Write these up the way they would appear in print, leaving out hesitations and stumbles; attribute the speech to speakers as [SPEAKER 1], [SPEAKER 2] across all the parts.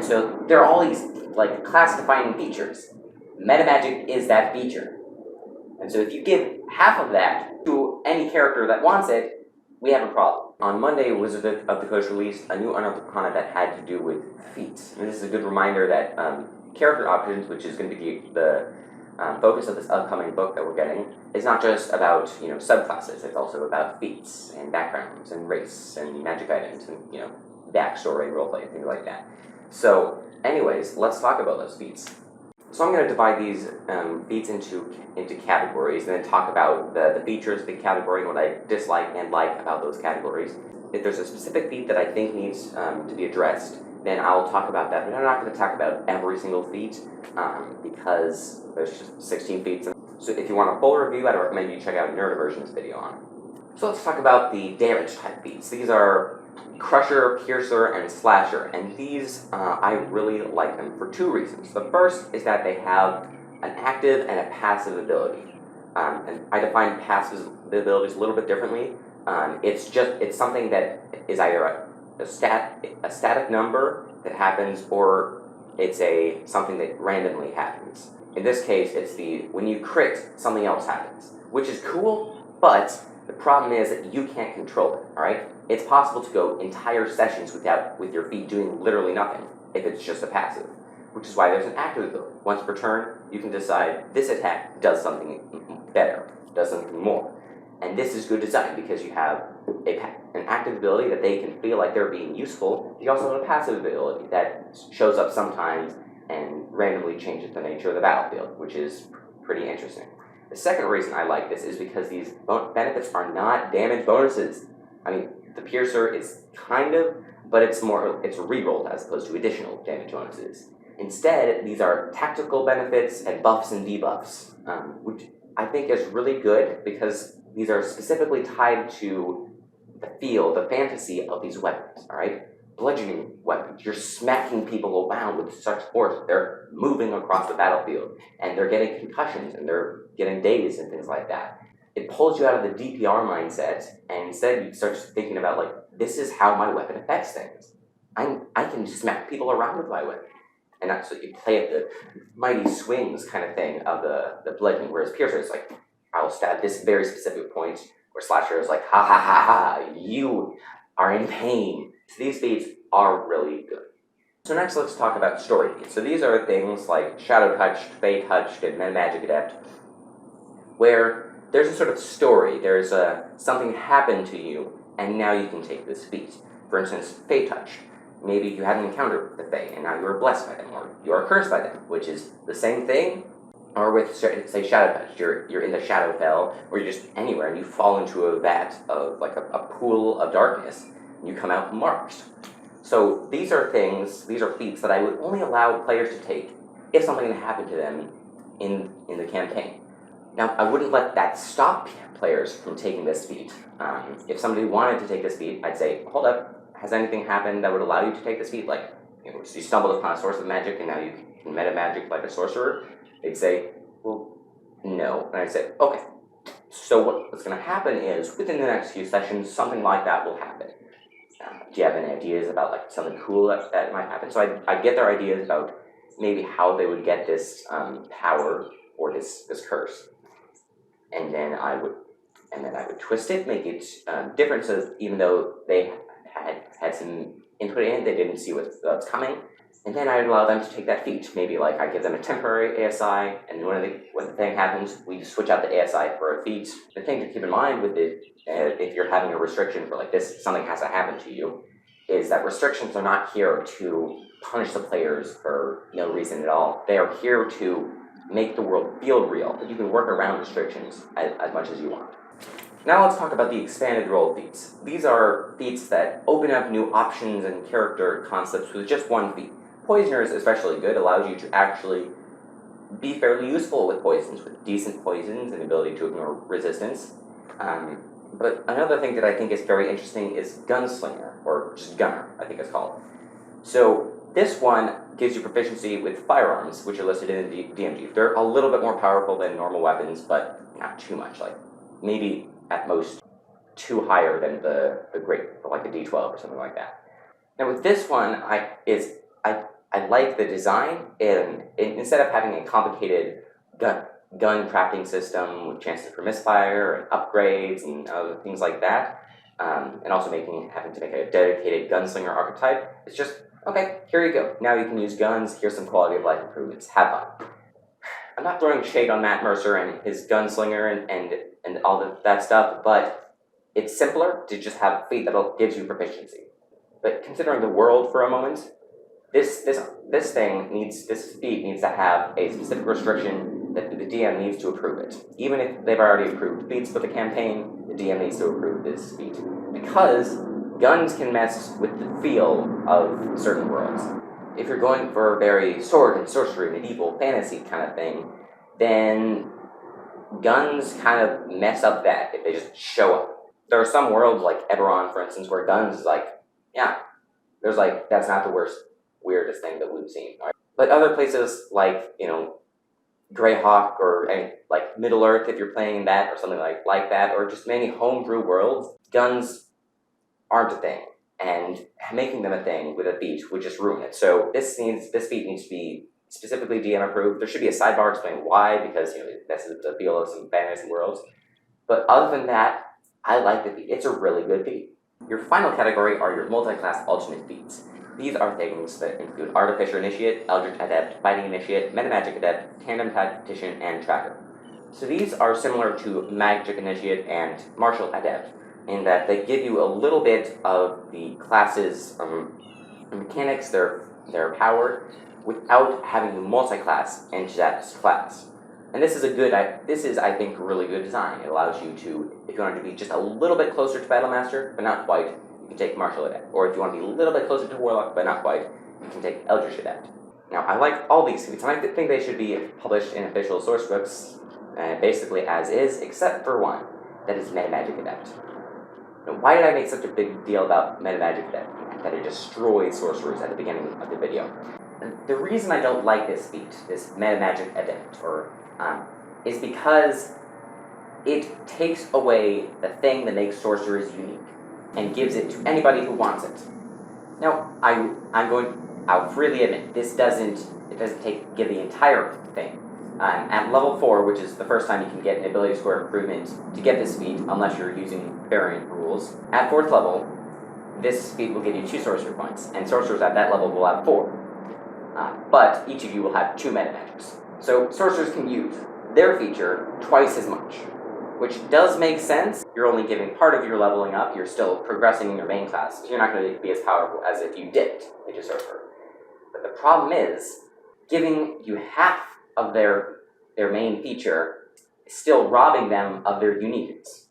[SPEAKER 1] And so there are all these like class-defining features. Metamagic is that feature. And so if you give half of that to any character that wants it, we have a problem. On Monday, Wizard of the Coast released a new Unearthed Arcana that had to do with feats. And this is a good reminder that character options, which is going to be the focus of this upcoming book that we're getting, is not just about subclasses. It's also about feats and backgrounds and race and magic items and backstory, roleplay, things like that. So, anyways, let's talk about those feats. So I'm going to divide these feats into categories, and then talk about the features of the category, what I dislike and like about those categories. If there's a specific feat that I think needs to be addressed, then I'll talk about that. But I'm not going to talk about every single feat because there's just 16 feats. So if you want a full review, I'd recommend you check out Nerdiversion's video on it. So let's talk about the damage type feats. These are Crusher, Piercer, and Slasher, and these, I really like them for two reasons. The first is that they have an active and a passive ability. And I define passive abilities a little bit differently. It's something that is either a static number that happens, or it's something that randomly happens. In this case, it's when you crit, something else happens, which is cool, but the problem is that you can't control it, alright? It's possible to go entire sessions with your feat doing literally nothing if it's just a passive, which is why there's an active ability. Once per turn, you can decide this attack does something better, does something more. And this is good design because you have an active ability that they can feel like they're being useful. You also have a passive ability that shows up sometimes and randomly changes the nature of the battlefield, which is pretty interesting. The second reason I like this is because these benefits are not damage bonuses. I mean, the Piercer is kind of, but it's rerolled as opposed to additional damage bonuses. Instead, these are tactical benefits and buffs and debuffs, which I think is really good because these are specifically tied to the fantasy of these weapons, alright? Bludgeoning weapons. You're smacking people around with such force. They're moving across the battlefield, and they're getting concussions, and they're getting dazed and things like that. It pulls you out of the DPR mindset, and instead you start thinking about, like, this is how my weapon affects things. I can smack people around with my weapon. And that's what you play at the mighty swings kind of thing of the bludgeoning, whereas Piercer is like, I'll stab this very specific point, where Slasher is like, ha ha ha ha, you are in pain. So these feats are really good. So next let's talk about story feats. So these are things like Shadow Touched, Fey Touched, and Metamagic Adept, where there's a sort of story, there's something happened to you, and now you can take this feat. For instance, Fey Touched. Maybe you had an encounter with the Fae, and now you are blessed by them, or you are cursed by them, which is the same thing. Or with, say, Shadow Touch, you're in the Shadowfell, or you're just anywhere, and you fall into a vat of, like, a pool of darkness, and you come out marked. So these are feats that I would only allow players to take if something had happened to them in the campaign. Now, I wouldn't let that stop players from taking this feat. If somebody wanted to take this feat, I'd say, hold up, has anything happened that would allow you to take this feat? Like, you stumbled upon a source of magic, and now you can meta magic like a sorcerer? They'd say, well, no. And I'd say, okay. So what's going to happen is, within the next few sessions, something like that will happen. Do you have any ideas about, like, something cool that might happen? So I'd get their ideas about maybe how they would get this power or this curse. And then I would twist it, make it different, so even though they had some input in, they didn't see what's coming. And then I'd allow them to take that feat. Maybe, like, I give them a temporary ASI, and when the thing happens, we just switch out the ASI for a feat. The thing to keep in mind with it, if you're having a restriction for, like, this, something has to happen to you, is that restrictions are not here to punish the players for no reason at all. They are here to make the world feel real, but you can work around restrictions as much as you want. Now let's talk about the expanded role feats. These are feats that open up new options and character concepts with just one feat. Poisoner is especially good, allows you to actually be fairly useful with poisons, with decent poisons and ability to ignore resistance. But another thing that I think is very interesting is Gunslinger, or just Gunner, I think it's called. So this one gives you proficiency with firearms, which are listed in the DMG. They're a little bit more powerful than normal weapons, but not too much, like maybe at most 2 higher than the great, like the D12 or something like that. Now with this one, I I like the design, and instead of having a complicated gun crafting system with chances for misfire and upgrades and other things like that, and also having to make a dedicated gunslinger archetype, it's just, okay, here you go. Now you can use guns, here's some quality of life improvements, have fun. I'm not throwing shade on Matt Mercer and his gunslinger and all that stuff, but it's simpler to just have a feat that gives you proficiency. But considering the world for a moment, this feat needs to have a specific restriction that the DM needs to approve it. Even if they've already approved feats for the campaign, the DM needs to approve this feat. Because guns can mess with the feel of certain worlds. If you're going for a very sword and sorcery, medieval fantasy kind of thing, then guns kind of mess up that if they just show up. There are some worlds, like Eberron, for instance, where guns is that's not the weirdest thing that we've seen. Right? But other places like, Greyhawk or like Middle Earth, if you're playing that or something like that, or just many homebrew worlds, guns aren't a thing. And making them a thing with a feat would just ruin it. So this feat needs to be specifically DM approved. There should be a sidebar explaining why, because that's the feel of some fantasy worlds. But other than that, I like the feat. It's a really good feat. Your final category are your Multiclass-Alternate Feats. These are things that include Artificer Initiate, Eldritch Adept, Fighting Initiate, Metamagic Adept, Tandem Tactician, and Tracker. So these are similar to Magic Initiate and Martial Adept, in that they give you a little bit of the class's mechanics, their power, without having to multi-class into that class. And this is, I think, a really good design. It allows you to, if you want to be just a little bit closer to Battlemaster, but not quite, you can take Martial Adept. Or if you want to be a little bit closer to Warlock, but not quite, you can take Eldritch Adept. Now, I like all these feats, and I think they should be published in official source books, basically as is, except for one, that is Metamagic Adept. Now, why did I make such a big deal about Metamagic Adept? That it destroys sorcerers at the beginning of the video. And the reason I don't like this feat, this Metamagic Adept, is because it takes away the thing that makes sorcerers unique and gives it to anybody who wants it. Now, I'll freely admit, it doesn't give the entire thing. At level 4, which is the first time you can get an ability score improvement to get this feat, unless you're using variant rules, at 4th level, this feat will give you 2 sorcery points, and sorcerers at that level will have 4. But each of you will have 2 metamagics. So sorcerers can use their feature twice as much, which does make sense. You're only giving part of your leveling up, you're still progressing in your main class, so you're not going to be as powerful as if you didn't into sorcerer. But the problem is, giving you half of their main feature is still robbing them of their uniqueness.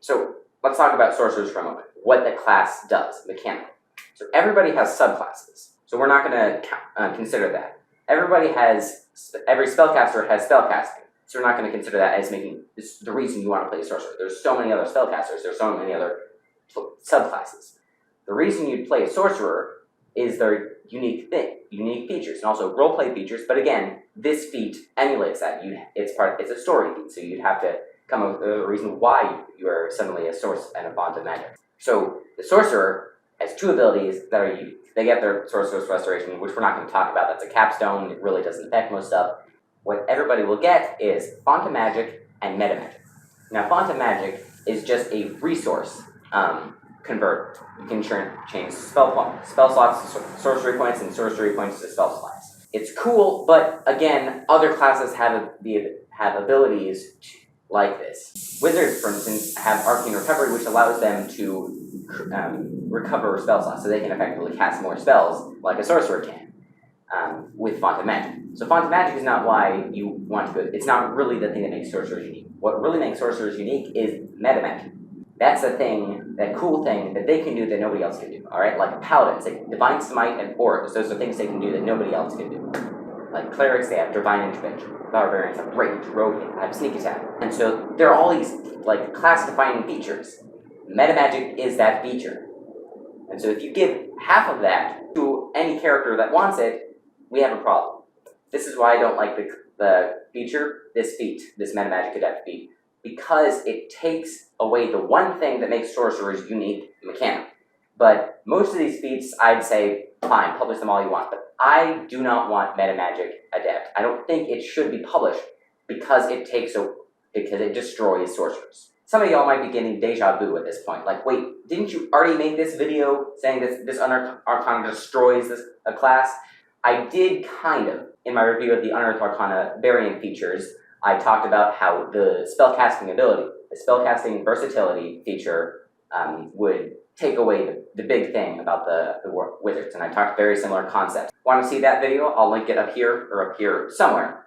[SPEAKER 1] So let's talk about sorcerers for a moment, what the class does, mechanically. So everybody has subclasses, so we're not going to consider that. Every spellcaster has spellcasting, so we're not going to consider that as making this the reason you want to play a sorcerer. There's so many other spellcasters, there's so many other subclasses. The reason you'd play a sorcerer is their unique features, and also roleplay features, but again, this feat emulates that. It's a story feat, so you'd have to come up with a reason why you are suddenly a source and a font of magic. So the sorcerer has 2 abilities that are unique. They get their Sorcerer's Restoration, which we're not going to talk about. That's a capstone. It really doesn't affect most stuff. What everybody will get is Font of Magic and Metamagic. Now, Font of Magic is just a resource converter. You can change spell slots to sorcery points and sorcery points to spell slots. It's cool, but again, other classes have abilities like this. Wizards, for instance, have Arcane Recovery, which allows them to recover spell slots, so they can effectively cast more spells, like a sorcerer can, with Font of Magic. So Font of Magic is not why you want to go. It's not really the thing that makes sorcerers unique. What really makes sorcerers unique is Metamagic. That's that cool thing that they can do that nobody else can do, alright? Like a paladin, say Divine Smite and Oracles, those are things they can do that nobody else can do. Like clerics, they have Divine Intervention. Barbarians have Rage, Rogue, have Sneak Attack. And so there are all these class-defining features. Metamagic is that feature. And so if you give half of that to any character that wants it, we have a problem. This is why I don't like the feature, this Metamagic Adept feat, because it takes away the one thing that makes sorcerers unique mechanic. But most of these feats, I'd say, fine, publish them all you want, but I do not want Metamagic Adept. I don't think it should be published because it destroys sorcerers. Some of y'all might be getting deja vu at this point. Like, wait, didn't you already make this video saying this Unearthed Arcana destroys a class? I did kind of. In my review of the Unearthed Arcana variant features, I talked about how the spellcasting ability, the spellcasting versatility feature would take away the big thing about the wizards, and I talked very similar concepts. Want to see that video? I'll link it up here or up here somewhere.